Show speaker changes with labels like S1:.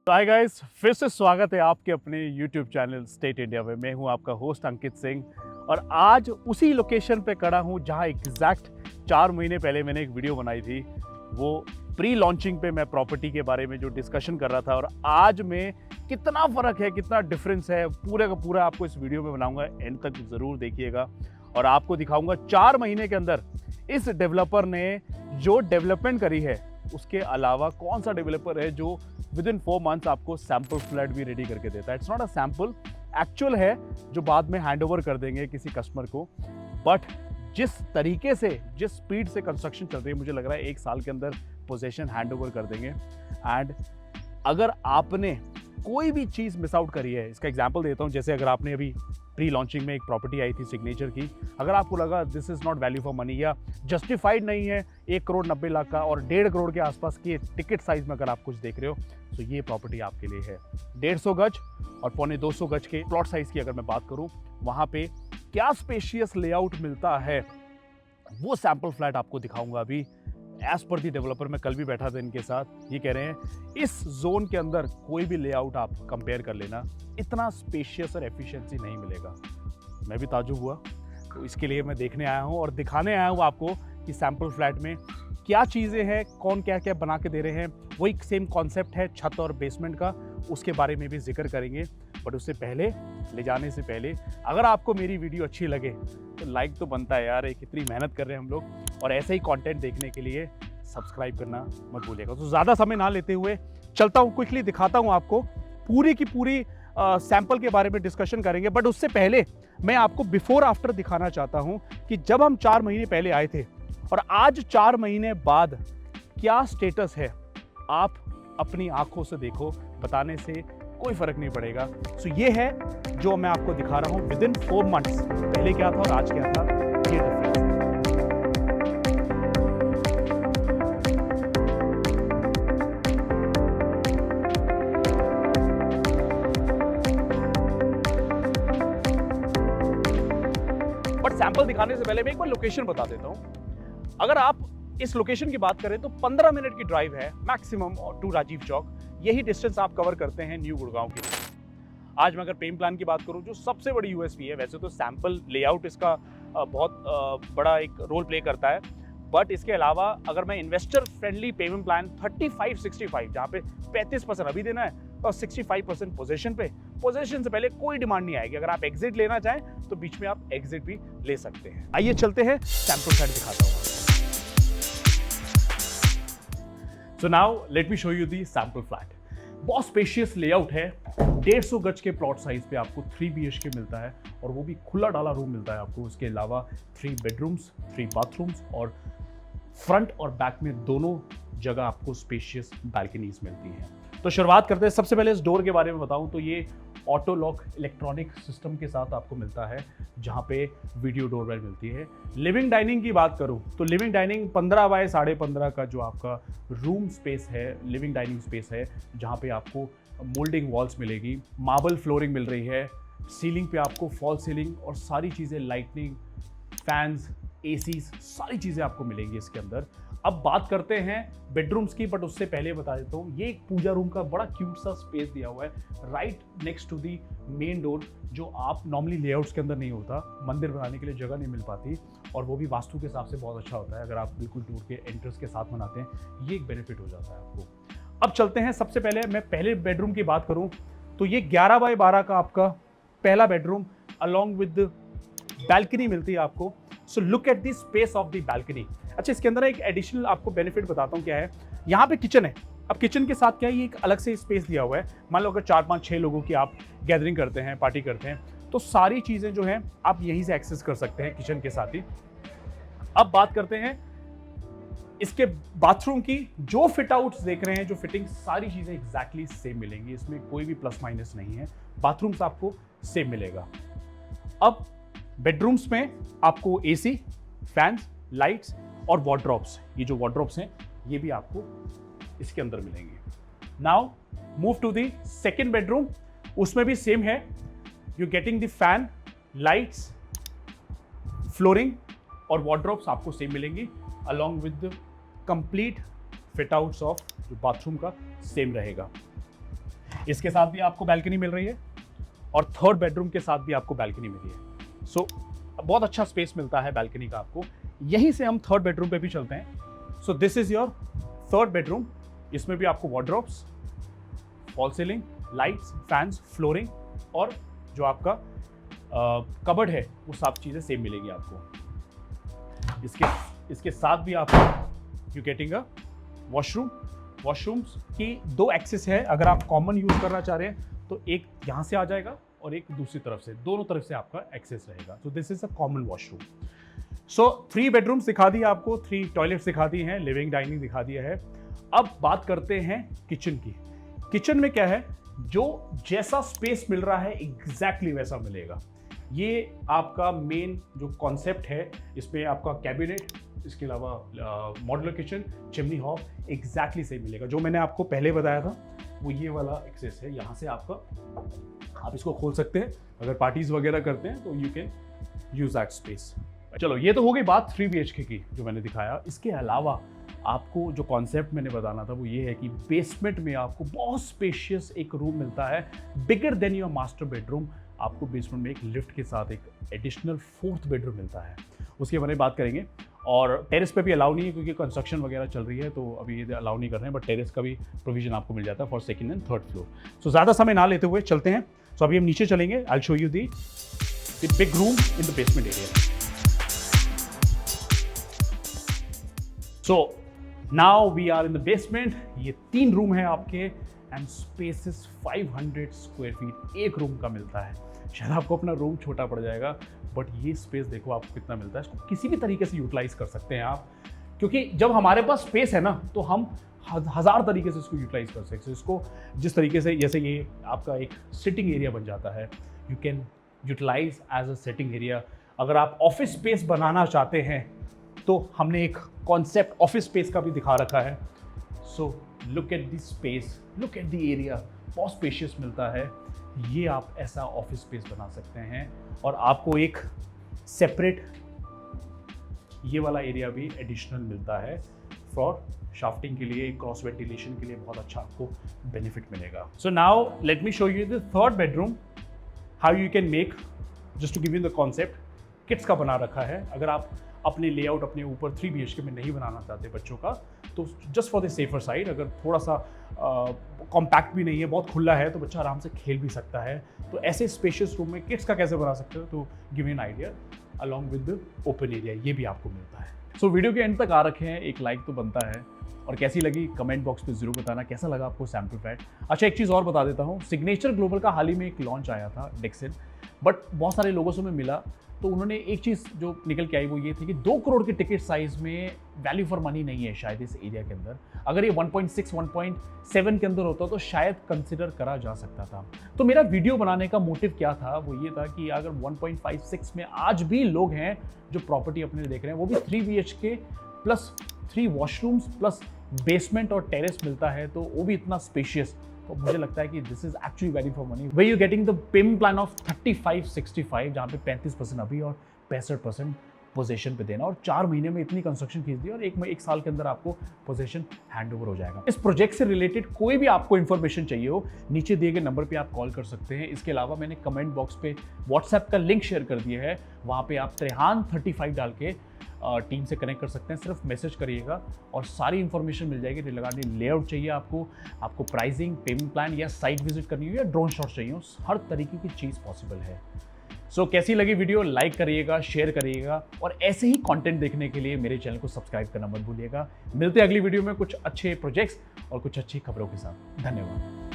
S1: तो hi guys, फिर से स्वागत है आपके अपने YouTube चैनल स्टेट इंडिया में। मैं हूं आपका होस्ट अंकित सिंह और आज उसी लोकेशन पे खड़ा हूं जहां एग्जैक्ट 4 महीने पहले मैंने एक वीडियो बनाई थी। वो प्री लॉन्चिंग पे मैं प्रॉपर्टी के बारे में जो डिस्कशन कर रहा था और आज में कितना फ़र्क है, कितना डिफरेंस है, पूरा का पूरा आपको इस वीडियो में बनाऊंगा। एंड तक ज़रूर देखिएगा और आपको दिखाऊंगा 4 महीने के अंदर इस डेवलपर ने जो डेवलपमेंट करी है, उसके अलावा कौन सा डेवलपर है जो विद इन 4 मंथ्स आपको सैंपल फ्लैट भी रेडी करके देता है। It's not a sample, actual है जो बाद में हैंड ओवर कर देंगे किसी कस्टमर को। बट जिस तरीके से, जिस स्पीड से कंस्ट्रक्शन चल रही है, मुझे लग रहा है 1 साल के अंदर पोजीशन हैंड ओवर कर देंगे। एंड अगर आपने कोई भी चीज़ मिस आउट करी है, इसका एग्जांपल देता हूँ। जैसे अगर आपने अभी प्री लॉन्चिंग में एक प्रॉपर्टी आई थी सिग्नेचर की, अगर आपको लगा this is not value for money या जस्टिफाइड नहीं है 1 करोड़ 90 लाख का और 1.5 करोड़ के आसपास की टिकट साइज में अगर आप कुछ देख रहे हो, तो ये प्रॉपर्टी आपके लिए है। 150 गज और 250 गज के प्लॉट साइज की अगर मैं बात करूँ, वहाँ पे क्या स्पेशियस लेआउट मिलता है, वो सैंपल फ्लैट आपको दिखाऊंगा अभी। एज पर दी डेवलपर, मैं कल भी बैठा था इनके साथ, ये कह रहे हैं इस जोन के अंदर कोई भी लेआउट आप कंपेयर कर लेना, इतना स्पेशियस और एफिशिएंसी नहीं मिलेगा। मैं भी ताजुब हुआ, तो इसके लिए मैं देखने आया हूँ और दिखाने आया हूँ आपको कि सैंपल फ्लैट में क्या चीज़ें हैं, कौन क्या क्या बना के दे रहे हैं। वही सेम कॉन्सेप्ट है छत और बेसमेंट का, उसके बारे में भी जिक्र करेंगे। बट उससे पहले, ले जाने से पहले, अगर आपको मेरी वीडियो अच्छी लगे तो लाइक तो बनता है यार, कितनी मेहनत कर रहे हैं हम लोग। और ऐसे ही कंटेंट देखने के लिए सब्सक्राइब करना मत भूलिएगा। तो ज़्यादा समय ना लेते हुए चलता हूँ, क्विकली दिखाता हूँ आपको। पूरी की पूरी सैंपल के बारे में डिस्कशन करेंगे। बट उससे पहले मैं आपको बिफोर आफ्टर दिखाना चाहता हूँ कि जब हम 4 महीने पहले आए थे और आज 4 महीने बाद क्या स्टेटस है, आप अपनी आंखों से देखो, बताने से कोई फर्क नहीं पड़ेगा। सो ये है जो मैं आपको दिखा रहा हूँ विद इन 4 मंथ्स, पहले क्या था और आज क्या था, ये डिफरेंस। बट सैंपल दिखाने से पहले मैं एक बार लोकेशन बता देता हूँ। अगर आप इस लोकेशन की बात करें तो 15 मिनट की ड्राइव है मैक्सिमम टू राजीव चौक। यही डिस्टेंस आप कवर करते हैं न्यू गुड़गांव के लिए। आज मैं अगर पेमेंट प्लान की बात करूं, जो सबसे बड़ी यूएसपी है, वैसे तो सैंपल लेआउट इसका बहुत बड़ा एक रोल प्ले करता है, बट इसके अलावा अगर मैं इन्वेस्टर फ्रेंडली पेमेंट प्लान 35-65, जहाँ पे 35% अभी देना है और 65% पोजीशन पे, पोजीशन से पहले कोई डिमांड नहीं आएगी। अगर आप एग्जिट लेना चाहें तो बीच में आप एग्जिट भी ले सकते हैं। आइए चलते हैं, सैंपल फ्लैट दिखाता हूँ। So now let me show you the sample flat. बहुत स्पेशियस लेआउट है। 150 गज के प्लॉट साइज पे आपको 3 BHK मिलता है और वो भी खुला डाला रूम मिलता है आपको। उसके अलावा 3 बेडरूम्स, 3 बाथरूम्स और फ्रंट और बैक में दोनों जगह आपको स्पेशियस बैल्कनीज मिलती हैं। तो शुरुआत करते हैं। सबसे पहले इस डोर के बारे में बताऊं तो ये ऑटो लॉक इलेक्ट्रॉनिक सिस्टम के साथ आपको मिलता है, जहां पे वीडियो डोरबेल मिलती है। लिविंग डाइनिंग की बात करूं तो लिविंग डाइनिंग 15 बाय 15.5 का जो आपका रूम स्पेस है, लिविंग डाइनिंग स्पेस है, जहां पे आपको मोल्डिंग वॉल्स मिलेगी, मार्बल फ्लोरिंग मिल रही है, सीलिंग पे आपको फॉल सीलिंग और सारी चीज़ें, लाइटनिंग, फैंस, एसीज, सारी चीज़ें आपको मिलेंगी इसके अंदर। अब बात करते हैं बेडरूम्स की, बट उससे पहले बता देता हूँ, ये एक पूजा रूम का बड़ा क्यूट सा स्पेस दिया हुआ है right next to the main door, जो आप नॉर्मली लेआउट्स के अंदर नहीं होता। मंदिर बनाने के लिए जगह नहीं मिल पाती और वो भी वास्तु के हिसाब से बहुत अच्छा होता है। अगर आप बिल्कुल डोर के एंट्रेंस के साथ बनाते हैं, ये एक बेनिफिट हो जाता है आपको। अब चलते हैं, सबसे पहले मैं पहले बेडरूम की बात करूँ तो ये 11 बाय 12 का आपका पहला बेडरूम अलॉन्ग विद बैल्कनी मिलती है आपको। So look at the space of the balcony. अच्छा, इसके अंदर एक एडिशनल आपको बेनिफिट बताता हूँ क्या है। यहाँ पे किचन है। अब किचन के साथ क्या है, ये एक अलग से स्पेस दिया हुआ है। मान लो अगर 4-5-6 लोगों की आप गैदरिंग करते हैं, पार्टी करते हैं, तो सारी चीज़ें जो हैं आप यहीं से एक्सेस कर सकते हैं किचन के साथ ही। अब बात करते हैं इसके बाथरूम की। जो फिट आउट्स देख रहे हैं, जो फिटिंग, सारी चीज़ें एग्जैक्टली सेम मिलेंगी, इसमें कोई भी प्लस माइनस नहीं है। बाथरूम्स आपको सेम मिलेगा। अब बेडरूम्स में आपको एसी, फैंस, लाइट्स और वार्डरोब्स, ये जो वार्डरोब्स हैं ये भी आपको इसके अंदर मिलेंगे। Now move to the second bedroom. उसमें भी सेम है, you getting the fan, lights, flooring और वार्डरोब्स आपको सेम मिलेंगी along with the complete fit outs of जो बाथरूम का सेम रहेगा। इसके साथ भी आपको बैल्कनी मिल रही है और थर्ड बेडरूम के साथ भी आपको बैल्कनी मिली है। सो बहुत अच्छा स्पेस मिलता है बैल्कनी का आपको। यहीं से हम थर्ड बेडरूम पे भी चलते हैं। So this is your third bedroom. इसमें भी आपको wardrobes, fall ceiling, lights, fans, flooring और जो आपका कबर्ड है वो सब चीज़ें सेम मिलेगी आपको। इसके साथ भी आपको you getting a washroom. Washrooms की 2 एक्सेस है। अगर आप कॉमन यूज़ करना चाह रहे हैं तो एक यहाँ से आ जाएगा और एक दूसरी तरफ से, दोनों तरफ से आपका एक्सेस रहेगा। So this is a common washroom. So 3 bedrooms दिखा दिए आपको, 3 टॉयलेट्स दिखा दिए हैं, लिविंग डाइनिंग दिखा दिया है। अब बात करते हैं किचन की। किचन में क्या है, जो जैसा स्पेस मिल रहा है एग्जैक्टली वैसा मिलेगा। ये आपका मेन जो कॉन्सेप्ट है, इसमें आपका कैबिनेट, इसके अलावा modular kitchen, chimney hob exactly सही मिलेगा। जो मैंने आपको पहले बताया था वो ये वाला एक्सेस है। यहाँ से आप इसको खोल सकते हैं। अगर पार्टीज वगैरह करते हैं तो you can use that space. चलो, ये तो हो गई बात 3 BHK की जो मैंने दिखाया। इसके अलावा आपको जो कॉन्सेप्ट मैंने बताना था वो ये है कि बेसमेंट में आपको बहुत स्पेशियस एक रूम मिलता है, bigger than your master bedroom. आपको बेसमेंट में एक लिफ्ट के साथ एक एडिशनल 4th बेडरूम मिलता है, उसके बारे में बात करेंगे। और टेरेस पे भी अलाउ नहीं है क्योंकि कंस्ट्रक्शन वगैरह चल रही है, तो अभी ये अलाउ नहीं कर रहे हैं, बट टेरेस का भी प्रोविजन आपको मिल जाता है for 2nd and 3rd floor. सो ज़्यादा समय ना लेते हुए चलते हैं। सो अभी हम नीचे चलेंगे। I will show you the big room in the basement area. So now we are in the basement. ये 3 रूम है आपके and space is 500 square feet एक रूम का मिलता है। शायद आपको अपना रूम छोटा पड़ जाएगा, बट ये स्पेस देखो आपको कितना मिलता है। इसको किसी भी तरीके से यूटिलाइज कर सकते हैं आप, क्योंकि जब हमारे पास स्पेस है ना तो हम 1000 तरीके से इसको यूटिलाइज कर सकते हैं। इसको जिस तरीके से, जैसे ये आपका एक सिटिंग एरिया बन जाता है, you can utilise as a sitting area. अगर आप ऑफिस स्पेस बनाना चाहते हैं तो हमने एक कॉन्सेप्ट ऑफिस स्पेस का भी दिखा रखा है। So look at the space, look at the area, बहुत स्पेशियस मिलता है। ये आप ऐसा ऑफिस स्पेस बना सकते हैं और आपको एक सेपरेट ये वाला एरिया भी एडिशनल मिलता है फॉर शाफ्टिंग के लिए, क्रॉस वेंटिलेशन के लिए बहुत अच्छा आपको बेनिफिट मिलेगा। So now let me show you the 3rd bedroom, how you can make, just to give you the concept. Kids का बना रखा है। अगर आप अपने लेआउट अपने ऊपर 3 BHK में नहीं बनाना चाहते बच्चों का, तो just for the safer side, अगर थोड़ा सा कॉम्पैक्ट भी नहीं है, बहुत खुला है, तो बच्चा आराम से खेल भी सकता है। तो ऐसे स्पेशियस रूम में किड्स का कैसे बना सकते हो, तो give an idea along with the open area, ये भी आपको मिलता है। सो वीडियो के एंड तक आ रखे हैं, एक लाइक तो बनता है, और कैसी लगी कमेंट बॉक्स पे जरूर बताना कैसा लगा आपको सैम्पल फ्लैट। अच्छा, एक चीज़ और बता देता हूँ, सिग्नेचर ग्लोबल का हाल ही में एक लॉन्च आया था डेक्सन, बट बहुत सारे लोगों से मैं मिला तो उन्होंने एक चीज़ जो निकल के आई वो ये थी कि 2 करोड़ के टिकट साइज़ में वैल्यू फॉर मनी नहीं है शायद इस एरिया के अंदर। अगर ये 1.6, 1.7 के अंदर होता तो शायद कंसिडर करा जा सकता था। तो मेरा वीडियो बनाने का मोटिव क्या था, वो ये था कि अगर 1.56 में आज भी लोग हैं जो प्रॉपर्टी अपने देख रहे हैं, वो भी 3 BHK plus 3 washrooms plus basement और टेरेस मिलता है, तो वो भी इतना स्पेशियस, तो मुझे लगता है कि this is actually value for money. Way you getting the payment plan of 35-65, जहाँ पे 35% अभी और 65% पोजेशन पे देना, और 4 महीने में इतनी कंस्ट्रक्शन खींच दी और एक साल के अंदर आपको पोजेशन हैंड ओवर हो जाएगा। इस प्रोजेक्ट से रिलेटेड कोई भी आपको इन्फॉर्मेशन चाहिए हो, नीचे दिए गए नंबर पे आप कॉल कर सकते हैं। इसके अलावा मैंने कमेंट बॉक्स पे व्हाट्सएप का लिंक शेयर कर दिया है, वहाँ पे आप त्रेहान 35 डाल के टीम से कनेक्ट कर सकते हैं। सिर्फ मैसेज करिएगा और सारी इन्फॉर्मेशन मिल जाएगी। लगाने लेआउट चाहिए आपको प्राइसिंग, पेमेंट प्लान, या साइट विजिट करनी हो, या ड्रोन शॉट चाहिए हो, हर तरीके की चीज़ पॉसिबल है। सो कैसी लगी वीडियो, लाइक करिएगा, शेयर करिएगा, और ऐसे ही कंटेंट देखने के लिए मेरे चैनल को सब्सक्राइब करना मत भूलिएगा। मिलते हैं अगली वीडियो में कुछ अच्छे प्रोजेक्ट्स और कुछ अच्छी खबरों के साथ। धन्यवाद।